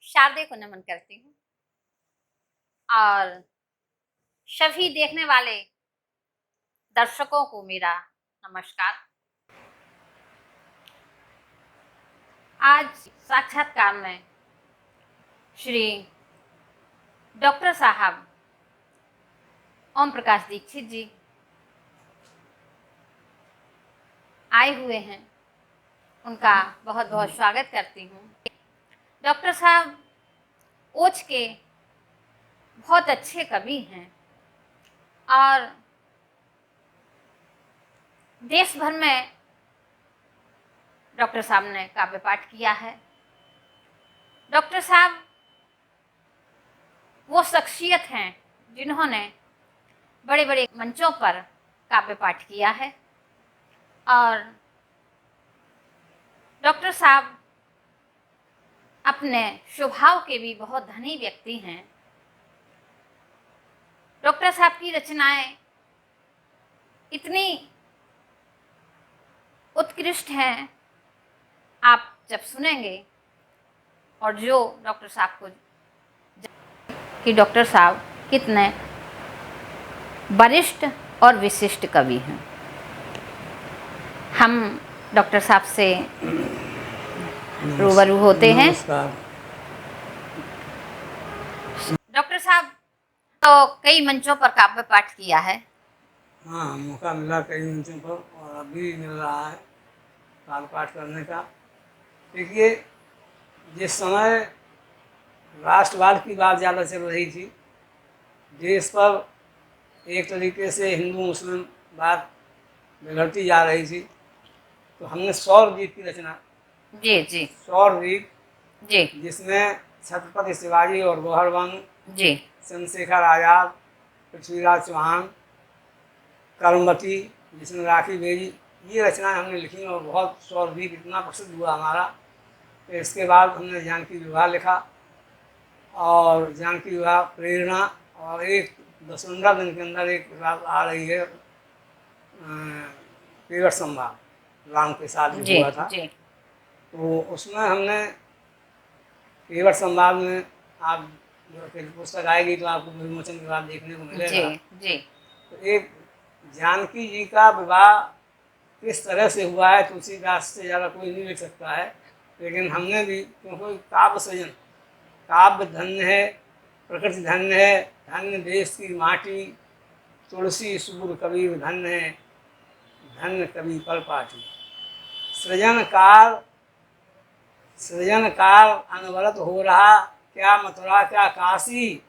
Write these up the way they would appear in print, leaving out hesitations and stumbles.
शारदे को नमन करती हूँ और सभी देखने वाले दर्शकों को मेरा नमस्कार। आज साक्षात्कार में श्री डॉक्टर साहब ओम प्रकाश दीक्षित जी आए हुए हैं, उनका बहुत बहुत स्वागत करती हूँ। डॉक्टर साहब ओज के बहुत अच्छे कवि हैं और देश भर में डॉक्टर साहब ने काव्य पाठ किया है। डॉक्टर साहब वो शख्सियत हैं जिन्होंने बड़े बड़े मंचों पर काव्य पाठ किया है और डॉक्टर साहब अपने स्वभाव के भी बहुत धनी व्यक्ति हैं। डॉक्टर साहब की रचनाएं इतनी उत्कृष्ट हैं, आप जब सुनेंगे और जो डॉक्टर साहब को कि डॉक्टर साहब कितने वरिष्ठ और विशिष्ट कवि हैं। हम डॉक्टर साहब से रूबरू होते हैं। डॉक्टर साहब तो कई मंचों पर काव्य पाठ किया है। हाँ, मौका मिला कई मंचों पर और अभी मिल रहा है काव्य पाठ करने का। देखिए, जिस समय राष्ट्रवाद की बात ज़्यादा चल रही थी, देश पर एक तरीके से हिंदू मुस्लिम बात बिगड़ती जा रही थी, तो हमने सौरदीप की रचना जी सौरदीप जी जिसमें छत्रपति शिवाजी और गौहर बानु जी चंद्रशेखर आज़ाद, पृथ्वीराज चौहान, कर्मवती जिसमें राखी बेरी, ये रचनाएं हमने लिखी और बहुत सौरदीप इतना प्रसिद्ध हुआ हमारा। तो इसके बाद हमने जानकी विवाह लिखा और जानकी विवाह प्रेरणा, और एक 10-15 दिन के अंदर एक किताब आ रही है पेवर संवाद, राम के साथ भी हुआ था। तो उसमें हमने पेवर संवाद में आप जो पुस्तक आएगी तो आपको विमोचन के बाद देखने को मिलेगा। तो एक जानकी जी का विवाह किस तरह से हुआ है तुलसीदास से ज़्यादा कोई नहीं लिख सकता है, लेकिन हमने भी, क्योंकि काव्य सृजन, काव्य धन्य है, प्रकृति धन्य है, धन्य देश की माटी, तुलसी सूर कबीर धन्य है, धन्य कवि पर पाठी। सृजनकाल अनवरत हो रहा, क्या मथुरा क्या काशी,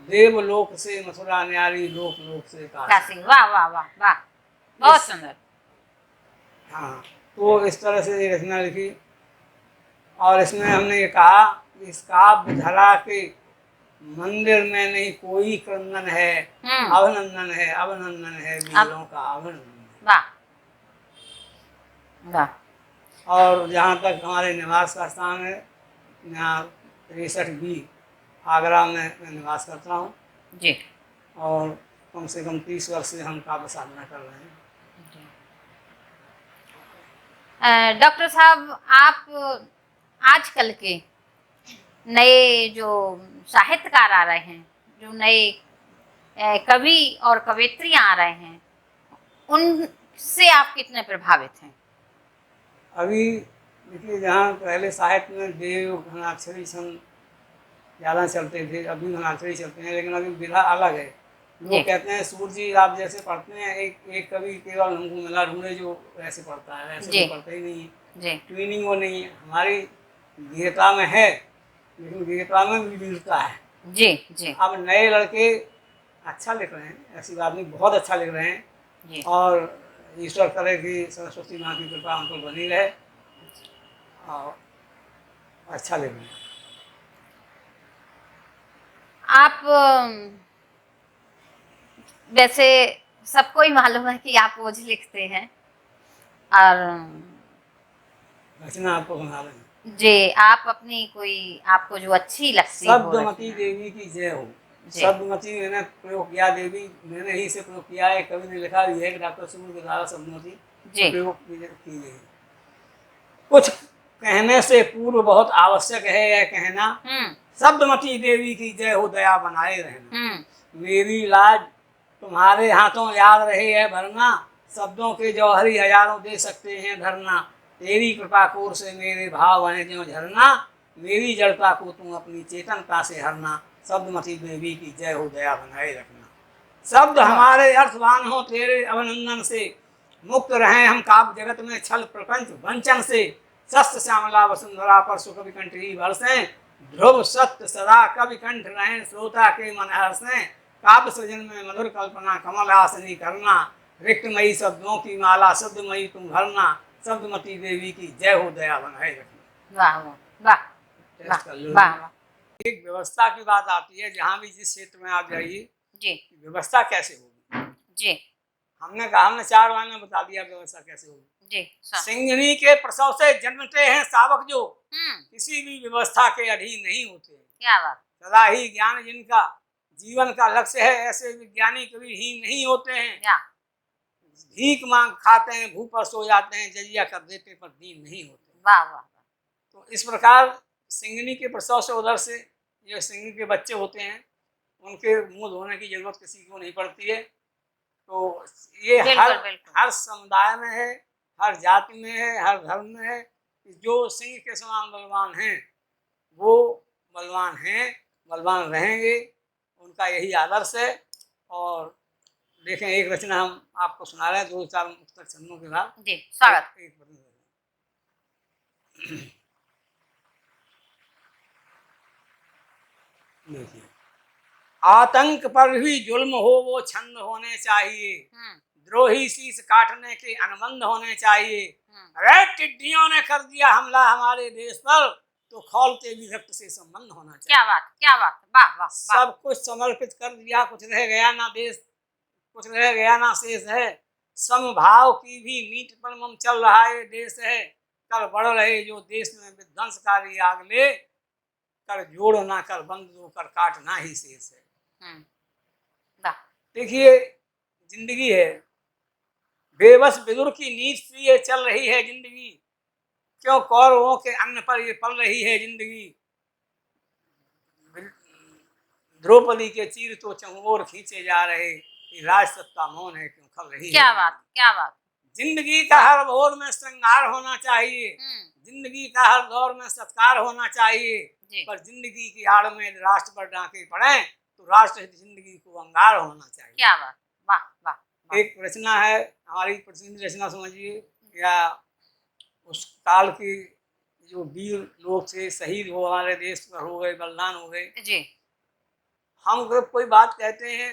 देवलोक से मथुरा न्यारी, लोक लोक से काशी। वाह वाह वाह वाह, बहुत सुंदर। हाँ, तो इस तरह से ये रचना लिखी और इसमें हमने ये कहा कि इस काव्य धरा के मंदिर में नहीं कोई क्रंदन है, अभिनंदन है, अभिनंदन है वीरों का अभिनंदन। वाह वाह। और जहाँ तक हमारे निवास का स्थान है, यहाँ 63B आगरा में मैं निवास करता हूँ जी, और कम से कम 30 वर्ष से हम काव्य साधना कर रहे हैं। डॉक्टर साहब, आप आजकल के नए जो साहित्यकार आ रहे हैं, जो नए कवि और कवयित्रियाँ आ रहे हैं, उनसे आप कितने प्रभावित हैं? अभी देखिए, जहाँ पहले साहित्य में देव घनाक्षरी छंद ज़्यादा चलते थे, अभी घनाक्षरी चलते हैं, लेकिन अभी विधा अलग है। लोग कहते हैं सूर्य जी आप जैसे पढ़ते हैं, एक कवि केवल हमको मिला ढूंढे जो वैसे पढ़ता है, वैसे कोई पढ़ता ही नहीं है। ट्यूनिंग वो नहीं है, हमारी गीता में है, लेकिन गीता में विविधता है। जी। अब नए लड़के अच्छा लिख रहे हैं, ऐसी बात नहीं, बहुत अच्छा लिख रहे हैं और ईश्वर करे कि सरस्वती माँ की कृपा उन पर बनी रहे और अच्छा लिख रहे हैं। आप वैसे सबको ही मालूम है कि आप ओज लिखते हैं और रचना आपको बना रहे हैं जी। आप अपनी कोई आपको जो अच्छी लगती हो, शब्दमती देवी की जय हो। शब्दमती मैंने प्रयोग किया, देवी मैंने ही से प्रयोग किया है, कवि ने लिखा भी है कि डॉक्टर सुमन के द्वारा शब्दमती प्रयोग की गई। कुछ कहने से पूर्व बहुत आवश्यक है यह कहना, शब्दमती देवी की जय हो दया बनाए रहना। मेरी लाज तुम्हारे हाथों याद रहे है भरना, शब्दों के जौहरी हजारों दे सकते हैं धरना। तेरी कृपा कोर से मेरे भाव हैं ज्यों झरना, मेरी जड़ता को तुम अपनी चेतनता से हरना। शब्दमती देवी की जय हो दया बनाए रखना। शब्द हमारे अर्थवान हो तेरे अभिनंदन से, मुक्त रहें हम काव्य जगत में छल प्रपंच वंचन से। शस्त्र श्यामला वसुंधरा पर सुकवि कंठ ही बरसें, ध्रुव सत्य सदा कवि कंठ रहें श्रोता के मन हर्षें। काव्य सृजन में मधुर कल्पना कमल आसनी करना, रिक्तमयी शब्दों की माला शब्दमयी तुम भरना। शब्दमती देवी की जय हो दया बनाए रखना। वाह वाह टेस्ट कर लो। वाह वाह एक व्यवस्था की बात आती है, जहाँ भी जिस क्षेत्र में आप जाइए जी व्यवस्था कैसे होगी। जी हमने 4 लाइन में बता दिया व्यवस्था कैसे होगी। जी सिंहनी के प्रसव से जन्मते हैं शावक जो, किसी भी व्यवस्था के अधीन नहीं होते। क्या बात। सदा ही ज्ञान जिनका जीवन का लक्ष्य है, ऐसे विज्ञानी कभी हीन नहीं होते हैं। भीख मांग खाते हैं, भूख पर सो जाते हैं, जजिया कर देते पर दीन नहीं होते। वाह वाह। तो इस प्रकार सिंहनी के प्रसव से उधर से जो सिंहनी के बच्चे होते हैं उनके मुंह धोने की जरूरत किसी को नहीं पड़ती है। तो ये हर समुदाय में है, हर जाति में है, हर धर्म में है। जो सिंह के समान बलवान हैं वो बलवान हैं, बलवान रहेंगे, उनका यही आदर्श है। और देखें एक रचना हम आपको सुना रहे हैं 2-4 मुक्तक छंदों के बाद। जी स्वागत। देखिए, आतंक पर भी जुल्म हो वो छंद होने चाहिए, द्रोही शीश काटने के अनुबंध होने चाहिए। अरे टिड्डियों ने कर दिया हमला हमारे देश पर, तो खौलते भी रक्त से संबंध होना चाहिए। क्या बात क्या बात। वाह वाह। सब कुछ समर्पित कर दिया, कुछ रह गया ना देश, कुछ रह गया ना शेष है। समभाव की भी नीति पर मम चल रहा है देश है, कर बढ़ रहे जो देश में विध्वंसकारी आग ले, कर जोड़ ना कर बंद जो कर काट ना ही शेष है। देखिए जिंदगी है, बेबस विदुर की नींद से ये चल रही है जिंदगी, क्यों कौरवों के अन्न पर ये पल रही है जिंदगी। द्रौपदी के चीर तो चंगोर खींचे जा रहे, राज सत्ता मौन है क्यों खल रही। क्या बात क्या बात। जिंदगी का हर भोर में श्रृंगार होना चाहिए, जिंदगी का हर दौर में सत्कार होना चाहिए। पर जिंदगी की आड़ में राष्ट्र पर डांके पड़े तो राष्ट्र जिंदगी को अंगार होना चाहिए। क्या बात। वाह वाह। एक रचना है हमारी प्रसिद्ध रचना समझिए, या उस काल के जो वीर लोग थे, शहीद हो हमारे देश पर हो गए, बलिदान हो गए जी। हम कोई बात कहते हैं,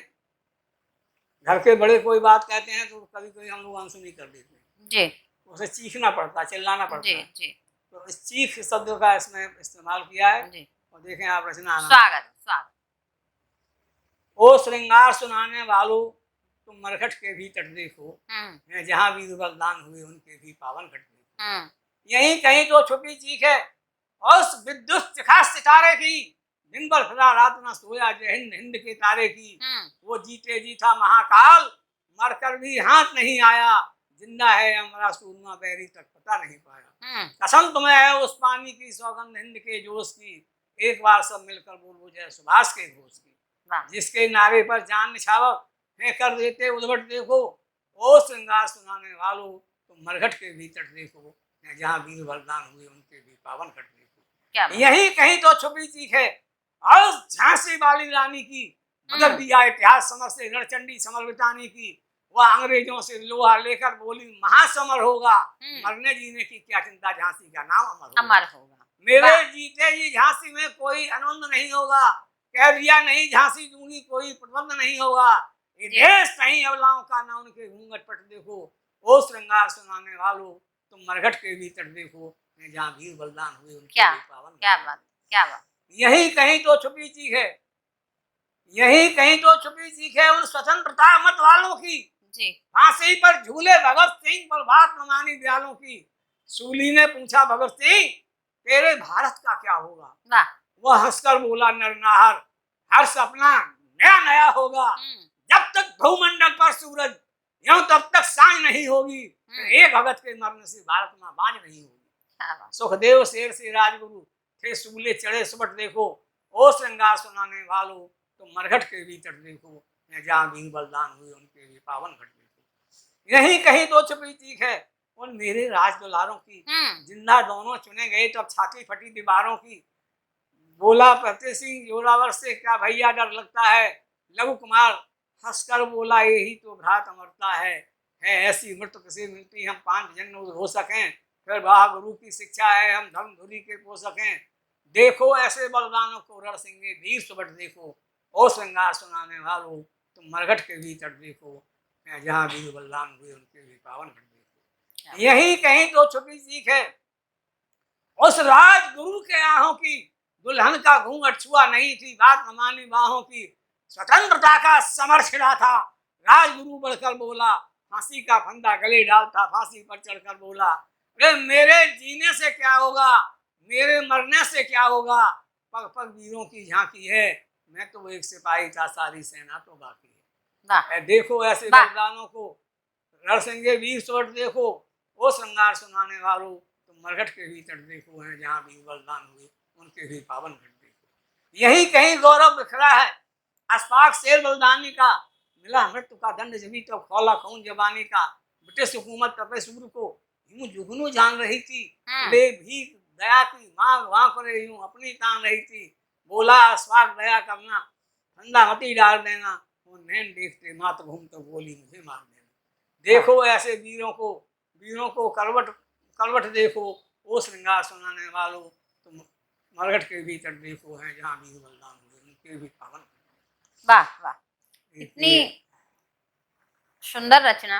घर के बड़े कोई बात कहते हैं तो कभी कभी हम लोग अनसुनी कर देते हैं जी, उसे चीखना पड़ता है, चिल्लाना पड़ता है जी। तो इस चीख शब्द का इसमें इस्तेमाल किया है जी। और देखें आप रचना। स्वागत स्वागत। ओ श्रृंगार सुनाने वालों तुम मरघट के भी तट देखो, जहाँ वीर बलिदान हुए उनके भी पावन घट देखो। यही कहीं तो छुपी चीख है उस विद्युत शिखा सितारे की, दिन भर फिरा रात न सोया जय हिंद हिंद के तारे की। वो जीते जी था महाकाल, मरकर भी हाथ नहीं आया, जिंदा है हमारा सूरमा बैरी तक पता नहीं पाया। कसम तुम्हें है उस पानी की सौगंध हिंद के जोश की, एक बार सब मिलकर बोलो जय सुभाष के घोष की। जिसके नारे पर जान निछावर फेंक कर देते उद्भट देखो, ओ श्रृंगार सुनाने वालों तुम मरघट के भी तट देखो, जहाँ वीर बलिदान हुए उनके भी पावन घट देखो। यही कहीं तो छुपी चीख है और झांसी वाली रानी की, बदल दिया इतिहास समर से रणचंडी समर बिताने की। वह अंग्रेजों से लोहा लेकर बोली महासमर होगा, मरने जीने की क्या चिंता, झांसी का नाम अमर होगा। मेरे जीते जी झांसी में कोई आनंद नहीं होगा, कह दिया नहीं झांसी दूंगी कोई प्रतिबंध नहीं होगा। देश नहीं अबलाओं का ना उनके घूंघट पट देखो, ओ श्रृंगार सुनाने वालों तुम मरघट के भी तट देखो, जहाँ वीर बलिदान हुए उनके पावन। क्या बात क्या बात। यही कहीं तो छुपी चीख है, यही कहीं तो छुपी चीख है उन स्वतंत्रता मत वालों की। फांसी पर झूले भगत सिंह पर बात न मानी दयालों की। सूली ने पूछा भगत सिंह तेरे भारत का क्या होगा, वह हंसकर बोला नरनाहर हर सपना नया नया होगा। जब तक भूमंडल पर सूरज यूं तब तक सांझ नहीं होगी, एक भगत के मरने से भारत में बाज नहीं होगी। वाह। सुखदेव शेर से राजगुरु थे सूले चढ़े सुबट देखो, ओ श्रृंगार सुनाने वालों तो मरघट के भीतर देखो, जहाँ भी बलिदान हुए उनके भी पावन घट देखो। यही कहीं दो छुपी चीख है उन मेरे राज दुलारों की, जिंदा दोनों चुने गए तब छाती फटी दीवारों की। बोला फतेह सिंह जोरावर से, क्या भैया डर लगता है? लघु कुमार हंसकर बोला, यही तो भ्रात अमरता है ऐसी मृत्यु किसे मिलती हम पांच जन्म हो सकें, फिर वाह गुरु की शिक्षा है हम धर्म धुरी के पोषक हैं। देखो ऐसे बलिदानों को रण सिंगे वीर सुबट देखो, ओ श्रृंगार सुनाने वालों तुम मरघट के भीतर देखो, जहाँ वीर बलिदान हुए उनके भी पावन घट देखो। यही कहीं तो छुपी सीख है उस राजगुरु के आहों की, दुल्हन का घूंघट छुआ नहीं थी बात न मानी बाहों की, स्वतंत्रता का समर छिड़ा था राजगुरु बढ़कर बोला, फांसी का फंदा गले डालता फांसी पर चढ़कर बोला, अरे मेरे जीने से क्या होगा, मेरे मरने से क्या होगा, पग पग वीरों की झांकी है, मैं तो एक सिपाही था सारी सेना तो बाकी है। देखो ऐसे बलिदानों को रणसिंगे वीर सुबट देखो, वो श्रृंगार सुनाने वालों तुम मरघट के भीतर देखो, हैं जहाँ भी बलिदान हुए उनके भी पावन घट देखो। यही कहीं गौरव बिखरा है अस्पाक शेर बलिदानी का, मिला मृत्यु का दंड जबी तो खौला खून जवानी का, ब्रिटिश हुकूमत तपे सूर को यूं जुगनू जान रही थी, ले भी दया की मांग वहां पर यूं अपनी तान रही थी, बोला अस्पाक दया करना ठंडा मती डाल देना, वो नैन देखते मातृभूमि तो गोली मुझे मार देना। देखो ऐसे वीरों को करवट देखो, वो श्रृंगार सुनाने वालों तुम मरघट के भीतर देखो, हैं जहाँ वीर बलिदान हुए उनके भी पावन। वाह वाह, इतनी सुंदर रचना।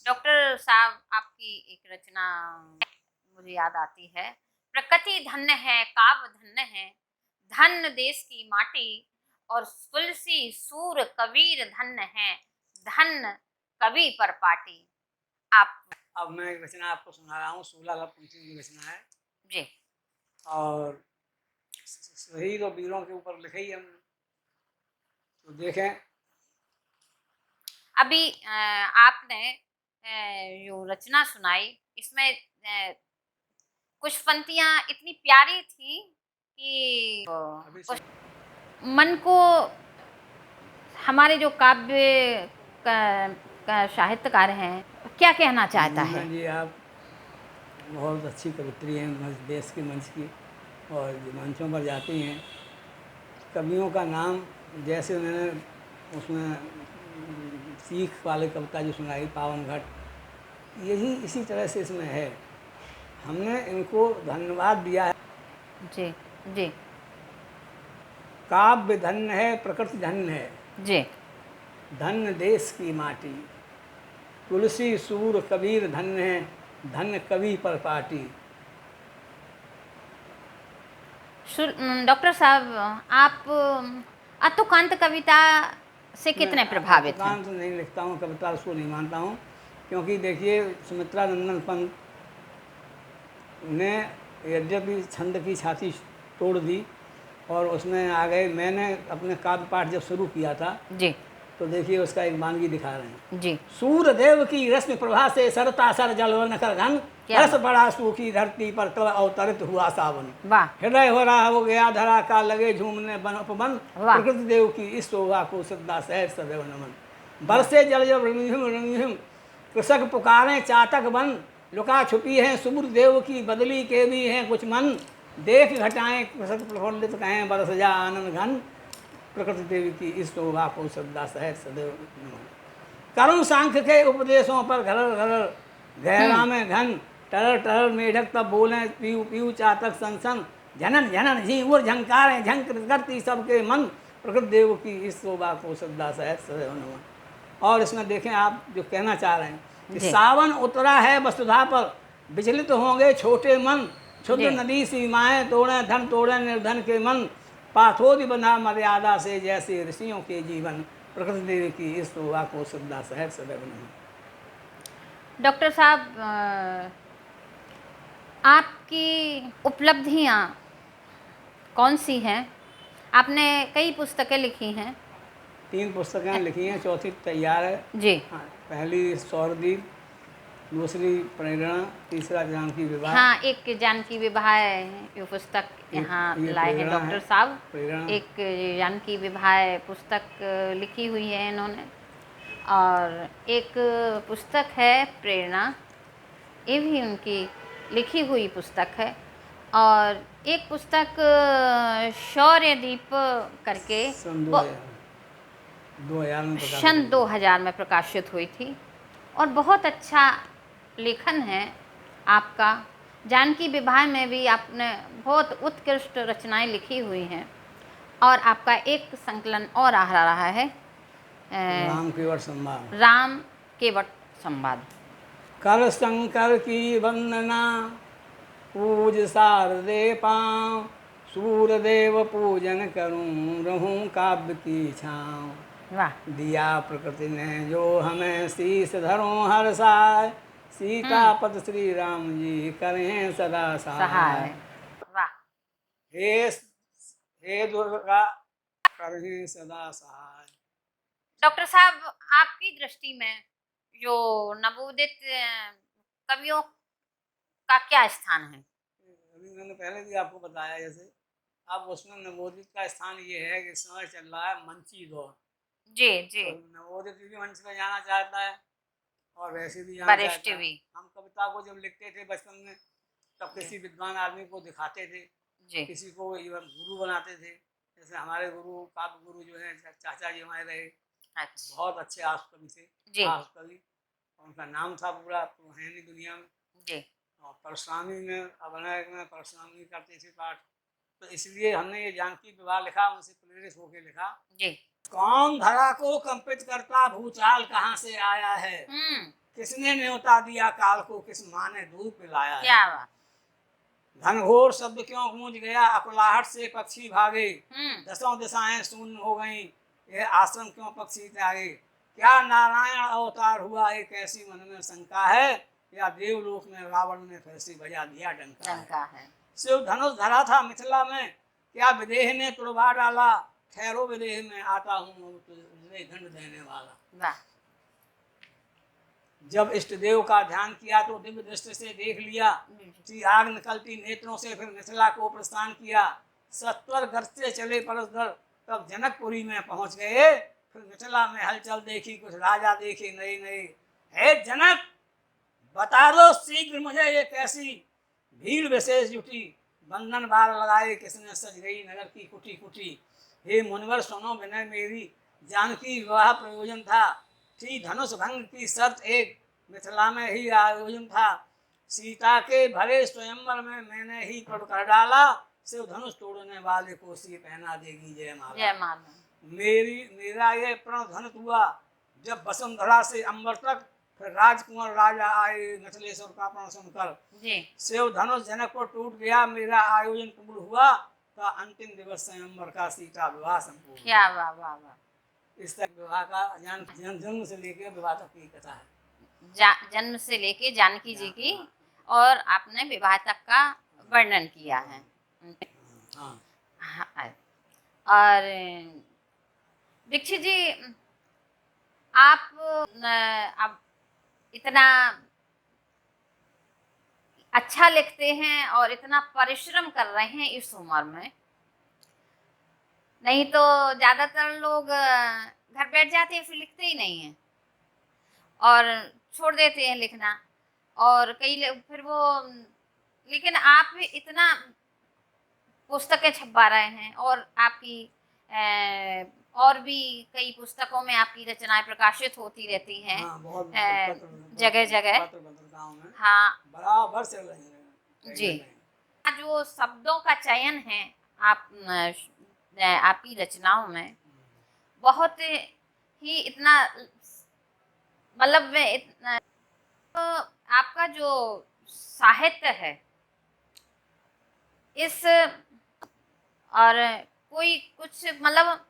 डॉक्टर साहब आपकी एक रचना मुझे याद आती है, प्रकृति धन्य है काव्य धन्य है, धन देश की माटी और तुलसी सूर कबीर धन्य है, धन कवि पर पाटी। आप अब मैं एक रचना आपको सुना रहा हूँ, सूलाला पंथी की रचना है जी, और शहीद और वीरों के ऊपर लिखी हम तो देखें। अभी आपने जो रचना सुनाई इसमें कुछ पंक्तियां इतनी प्यारी थी कि मन को, हमारे जो काव्य का साहित्यकार हैं क्या कहना चाहता है? जी आप बहुत अच्छी कवित्री हैं देश के मंच की, और जो मंचों पर जाती हैं कवियों का नाम, जैसे मैंने उसमें सीख वाले कविता जो सुनाई पावन घट, यही इसी तरह से इसमें है, हमने इनको धन्यवाद दिया है। जी जी, काव्य धन्य है प्रकृति धन्य है जी, धन्य देश की माटी, तुलसी सूर कबीर धन्य है, धन्य कवि पर पाटी। डॉक्टर साहब आप अतुकांत कविता से कितने प्रभावित हैं? अतुकांत नहीं लिखता हूँ कविता, उसको नहीं मानता हूँ, क्योंकि देखिए सुमित्रा नंदन पंत ने यद्यपि छंद की छाती तोड़ दी और उसमें आ गए, मैंने अपने काव्य पाठ जब शुरू किया था जी, तो देखिए उसका एक वानगी दिखा रहे हैं जी। सूर्यदेव की रश्मि प्रभा से सरता सर जलवन कर घन, रस बड़ा सूखी धरती पर तब अवतरित हुआ सावन, हृदय हो रहा हो गया धरा का लगे झूमने बन उपवन, प्रकृति देव की इस शोभा को सदा सहज सदैव नमन, बरसे जल जब रंगिम कृषक पुकारें चातक बन, लुका छुपी है सुबुर देव की बदली के भी हैं कुछ मन, देख घटाएं कृषक प्रफुल्लित कहें बरस जा आनंद घन, प्रकृति देवी की इस शोभा को सदा सहज सदैव नमन। करुण सांख्य के उपदेशों पर घरर घरर गहरा में घन, टरर टरर मेढक तब बोले पीऊ पीऊ चातक संसन, झनन झनन झींगुर झंकारें झंकृत करती सबके मन, प्रकृति देव की इस शोभा को सदा सहज सदैव नमन। और इसमें देखें आप जो कहना चाह रहे हैं कि सावन उतरा है वसुधा पर, विचलित होंगे छोटे मन, क्षुद्र नदी सीमाएं तोड़े धन तोड़े निर्धन के मन, पाथोदि बंधा मर्यादा से जैसे ऋषियों के जीवन, प्रकृति देवी की इस शोभा को सदा सहज सदैव नमन। डॉक्टर साहब आपकी उपलब्धियां कौन सी हैं? आपने कई पुस्तकें लिखी हैं। 3 पुस्तकें लिखी हैं, चौथी तैयार है जी। पहली सौरदीप, दूसरी प्रेरणा, तीसरा जानकी विवाह। हाँ, एक जानकी विवाह है, ये पुस्तक यहाँ ये लाए हैं प्रेरणा डॉक्टर है, साहब। प्रेरणा। एक जानकी विवाह पुस्तक लिखी हुई है इन्होंने, और एक पुस्तक है प्रेरणा, ये भी उनकी लिखी हुई पुस्तक है। और एक पुस्तक शौर्य दीप करके सन वो 2000 में सन प्रकाशित 2000 में प्रकाशित हुई थी, और बहुत अच्छा लेखन है आपका। जानकी विवाह में भी आपने बहुत उत्कृष्ट रचनाएं लिखी हुई हैं। और आपका एक संकलन और आ रहा है, राम केवट संवाद। राम केवट संवाद। कर शंकर की वंदना, पूज शारदे पाँव, सूरदेव पूजन करूं, रहूं काव्य की छाँव। वाह। दिया प्रकृति ने जो हमें, शीस धरों हर साय, सीतापद श्री राम जी करें सदा सहाय। सहाय। वाह। हे हे दुर्गा करें सदा सहाय। डॉक्टर साहब, आपकी दृष्टि में जो नवोदित कवियों का क्या स्थान है? अभी मैंने पहले भी आपको बताया, जैसे अब उसमें नवोदित का स्थान ये है कि इस समय चल रहा है मंची दौर। जी जी। तो नवोदित भी मंच पे जाना चाहता है और वैसे भी जाना वरिष्ठ चाहता है। भी। हम कविता को जब लिखते थे बचपन में, तब किसी विद्वान आदमी को दिखाते थे, जी किसी को इवन गुरु बनाते थे। जैसे हमारे गुरु, काव्य गुरु जो है चाचा जी हमारे रहे, अच्छा। बहुत अच्छे आस कवि थे, जी आस कवि। उनका नाम था पूरा, तो है नहीं दुनिया में। जी। और परशुरामी में अभिनय में परशुरामी करते थे पाठ। तो इसलिए हमने ये जानकी विवाह लिखा, उनसे प्रेरित होकर लिखा। जी। कौन धरा को कंपित करता, भूचाल कहाँ से आया है, किसने न्योता दिया काल को, किस माँ ने दूध पिलाया क्या है। बात। घनघोर शब्द क्यों गूंज गया, अकुलाहट से पक्षी भागे, दसों दिशाएं शून्य हो गईं, यह आश्रम क्यों पक्षी त्यागे। क्या नारायण अवतार हुआ, एक ऐसी मन में शंका है, या देवलोक में रावण ने फिर से बजा दिया डंका है। शिव धनुष धरा था मिथिला में, क्या विदेह ने तुड़वा डाला, ठहरो विदेह में आता हूँ दंड देने वाला। वाह। जब इष्ट देव का ध्यान किया तो दिव्य दृष्टि से देख लिया, कि आग निकलती नेत्रों से फिर मिथिला को प्रस्थान किया। सत्वर घर से चले परसदर, तब जनकपुरी में पहुंच गए, फिर मिथिला में हलचल देखी, कुछ राजा देखे नए नए। हे जनक, बता दो शीघ्र मुझे ये कैसी भीड़ विशेष जुटी, बंधन बार लगाए किसने सज गई नगर की कुटी कुटी। हे मुनिवर सुनो विनय मेरी, जानकी विवाह प्रयोजन था, थी धनुष भंग की शर्त एक, मिथिला में ही आयोजन था। सीता के भरे स्वयंवर में मैंने ही पड़ कर डाला, शिव धनुष तोड़ने वाले को सी पहना देगी जयमाला। जयमाला। मेरा ये प्रण धनुष हुआ, जब वसुंधरा से अंबर तक, फिर राजकुमार राजा आए नचलेश्वर का प्रण सुनकर। जी। शिव धनुष जनक को टूट गया, मेरा आयोजन पूर्ण हुआ, का अंतिम दिवस स्वयंवर का सीता विवाह संपूर्ण। क्या वाह वाह वाह। इस तरह विवाह का जन्म से लेकर विवाह तक की कथा है। जन्म से लेके जानकी जी की, और आपने विवाह तक का वर्णन किया है। हाँ। हाँ। और दीक्षित जी, आप अब इतना अच्छा लिखते हैं और इतना परिश्रम कर रहे हैं इस उम्र में, नहीं तो ज्यादातर लोग घर बैठ जाते हैं फिर लिखते ही नहीं हैं और छोड़ देते हैं लिखना। और कई लोग फिर वो, लेकिन आप भी इतना पुस्तकें छपवा रहे हैं, और आपकी और भी कई पुस्तकों में आपकी रचनाएं प्रकाशित होती रहती हैं। हाँ, बहुत जगह जगह। में हाँ बराबर चल रही है जी। जो शब्दों का चयन है आप आपकी रचनाओं में, बहुत ही इतना, मतलब तो आपका जो साहित्य है इस, और कोई कुछ मतलब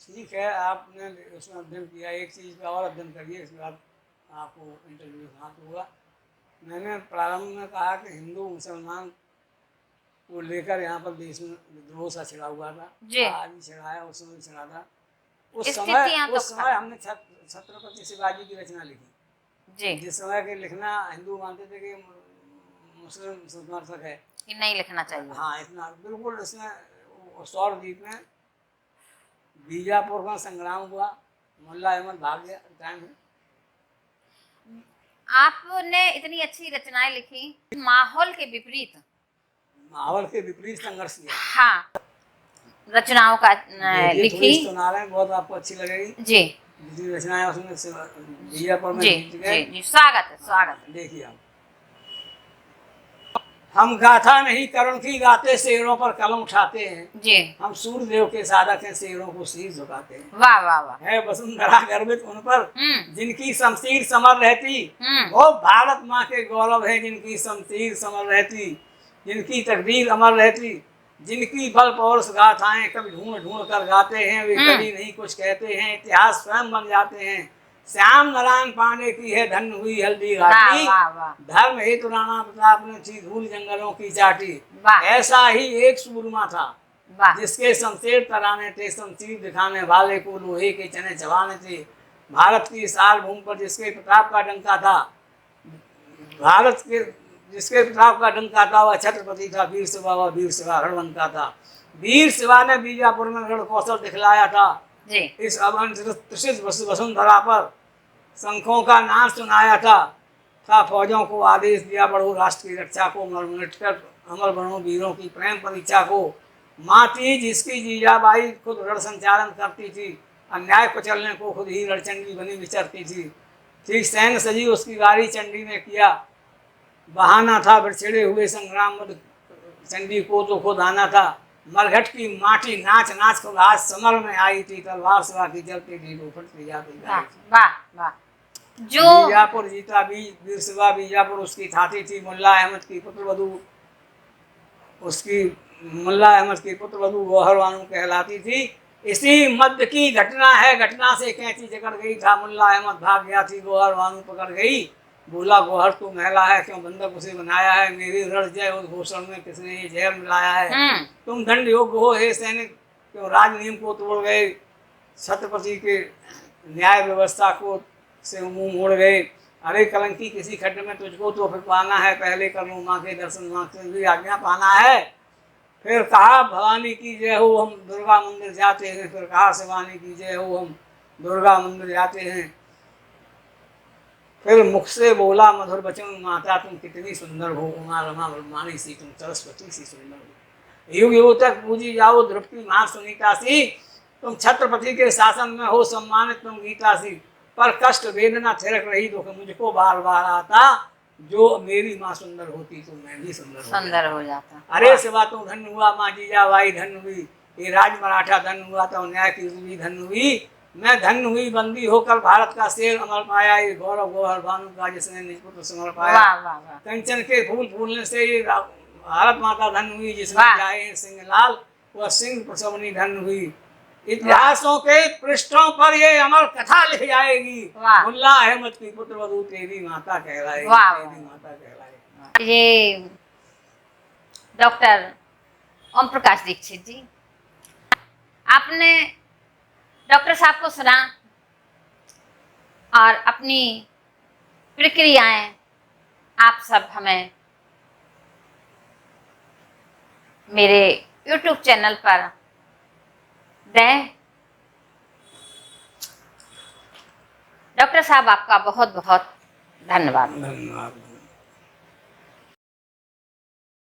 ठीक है, आपने उसमें अध्ययन किया, एक चीज़ का और अध्ययन करिए, इसके बाद आपको इंटरव्यू हाथ होगा। मैंने प्रारंभ में कहा कि हिंदू मुसलमान वो लेकर यहाँ पर देश में विद्रोह सा छिड़ा हुआ था। जी। आज भी छिड़ा है, उस समय भी छिड़ा था। उस स्थितियां तो समय हमने छत्रपति शिवाजी की रचना लिखी। जी, जिस समय के लिखना हिंदू मानते थे कि मुस्लिम समर्थक है, कि नहीं लिखना चाहिए। हाँ इतना बिल्कुल। इसमें सौरद्वीप में बीजापुर का संग्राम हुआ, मुल्ला अहमद भाग गया टाइम में। आपने इतनी अच्छी रचनाएं लिखी, माहौल के विपरीत, माहौल के विपरीत संघर्ष किया। हाँ, रचनाओं का देखिए, लिखी। थोड़ी सुना रहे हैं, बहुत आपको अच्छी लगेगी। जी जितनी रचनाएं उसमें बीजापुर में जी जीत गए। जी, स्वागत है, स्वागत है। देखिए आप, हम गाथा नहीं करुण की गाते, शेरों पर कलम उठाते हैं। जी, हम सूर्यदेव के साधक हैं, शेरों को शीर झुकाते हैं। वाह वाह वाह। है वसुंधरा गर्वित उन पर, जिनकी शमशीर समर रहती। हम्म, वो भारत माँ के गौरव है, जिनकी शमशीर समर रहती, जिनकी तकदीर अमर रहती, जिनकी बल पौरुष गाथाएं कभी ढूंढ ढूंढ कर गाते हैं। वे कभी नहीं कुछ कहते हैं, इतिहास स्वयं बन जाते हैं। श्याम नारायण पांडे की है धन्य हुई हल्दी वाह घाटी, वाह वाह धर्म हेतु राणा प्रताप ने थी धूल जंगलों की चाटी। वाह ऐसा ही एक सूरमा था, वाह। जिसके शमशेर तराने थे, शमशीर दिखाने वाले को लोहे के चने चबाने थे। भारत की सार्वभौम पर जिसके प्रताप का डंका था, भारत के जिसके प्रताप का डंका था, वह छत्रपति था। वीर शिवा, वह वीर शिवा रणवंका था। वीर शिवा ने बीजापुर में रण कौशल दिखलाया था। जी, इस अवंचित वसुंधरा पर शंखों का नाम सुनाया था फौजों को आदेश दिया, बढ़ो राष्ट्र की रक्षा को, मरमिट कर अमर बनो वीरों की प्रेम परीक्षा को। माँ थी जिसकी जीजाबाई खुद रण संचालन करती थी, अन्याय कुचलने को खुद ही रणचंडी बनी विचरती थी। ठीक सैन्य सजी उसकी गाड़ी चंडी ने किया, बहाना था बिछड़े हुए संग्राम में चंडी को तो खुद आना था। मरघट की माटी नाच नाच को आज समर में आई थी, तलवार सिवा की चलती थी, वो फटती जाती वाह थी। वाह वाह। जो बीजापुर जीता वीर शिवा, बीजापुर उसकी थाती थी। मुल्ला अहमद की पुत्रवधू, उसकी मुल्ला अहमद की पुत्रवधू गौहर बानू कहलाती थी। इसी मध्य की घटना है, घटना से कैंची जकड़ गई था। मुल्ला अहमद भाग गया थी, गौहर बानू पकड़ गई। बोला गौहर तू महिला है, क्यों बंधक उसे बनाया है। मेरी रण जय उद्घोषण में किसने ये जहर मिलाया है। तुम दंड योग्य हो हे सैनिक, क्यों राज नियम को तोड़ गए। छत्रपति के न्याय व्यवस्था को से मुंह मोड़ गए। अरे कलंकी किसी खड्ड में तुझको तो फिर पाना है, पहले कर लो माँ के दर्शन, माँ से भी आज्ञा पाना है। फिर कहा भवानी की जय हो, हम दुर्गा मंदिर जाते हैं। फिर कहा शिवानी की जय हो, हम दुर्गा मंदिर जाते हैं। फिर मुख से बोला मधुर वचन, माता तुम कितनी सुंदर हो, उमा रमा ब्रह्माणी सी तुम सरस्वती सी सुंदर हो। युग युग तक पूजी जाओ द्रौपदी मां सुनीता सी, तुम छत्रपति के शासन में हो सम्मानित तुम गीता सी। पर कष्ट वेदना थिरक रही दुख मुझको बार बार आता, जो मेरी माँ सुंदर होती तो मैं भी सुंदर हो जाता। अरे शिवा तू धन्य हुआ, माँ जीजाबाई धन्य हुई, ये राज मराठा धन्य हुआ, तो न्याय की भी धन्य हुई। मैं धन्य हुई बंदी होकर भारत का शेर अमर पाया, ये गौरव गौहर भानु का जिसने निज पुत्र समर पाया। वाह वाह वाह। कंचन के फूल फूलने से ये भारत माता धन्य हुई, जिसने वाह। जाए सिंह लाल, वह सिंह प्रसवनी धन्य हुई। इतिहासों के पृष्ठों पर ये अमर कथा लिख जाएगी, वाह। मुल्ला अहमद की पुत्रवधू तेरी माता कहलाएगी, वाह। तेरी माता कहलाएगी। ये डॉक्टर ओम प्रकाश दीक्षित जी, आपने डॉक्टर साहब को सुना और अपनी प्रक्रियाएं आप सब हमें मेरे YouTube चैनल पर दें। डॉक्टर साहब आपका बहुत बहुत धन्यवाद। धन्यवाद।